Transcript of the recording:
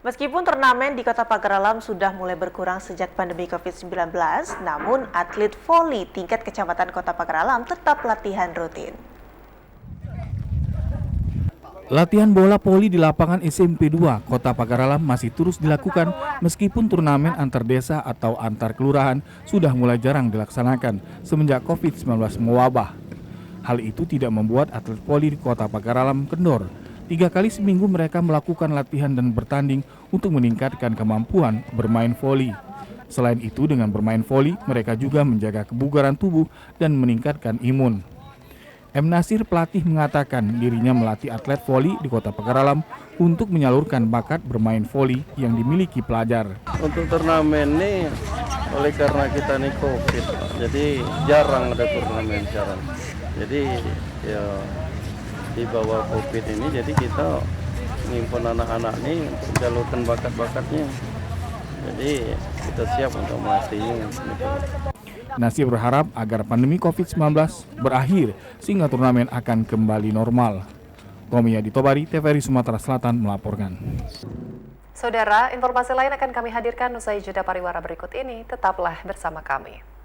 Meskipun turnamen di Kota Pagar Alam sudah mulai berkurang sejak pandemi COVID-19, namun atlet voli tingkat kecamatan Kota Pagar Alam tetap latihan rutin. Latihan bola voli di lapangan SMP 2 Kota Pagar Alam masih terus dilakukan meskipun turnamen antar desa atau antar kelurahan sudah mulai jarang dilaksanakan semenjak COVID-19 mewabah. Hal itu tidak membuat atlet voli di Kota Pagar Alam kendor. 3 kali seminggu mereka melakukan latihan dan bertanding untuk meningkatkan kemampuan bermain voli. Selain itu, dengan bermain voli, mereka juga menjaga kebugaran tubuh dan meningkatkan imun. M. Nasir, pelatih, mengatakan dirinya melatih atlet voli di Kota Pagar Alam untuk menyalurkan bakat bermain voli yang dimiliki pelajar. Untuk turnamen ini, oleh karena kita nih COVID, jadi jarang ada turnamen sekarang. Jadi ya di bawah COVID ini, jadi kita mengimpun anak-anak ini untuk jalurkan bakat-bakatnya. Jadi kita siap untuk melatihnya. Nasir berharap agar pandemi COVID-19 berakhir sehingga turnamen akan kembali normal. Tommy Aditobari, TVRI Sumatera Selatan melaporkan. Saudara, informasi lain akan kami hadirkan usai jeda pariwara berikut ini. Tetaplah bersama kami.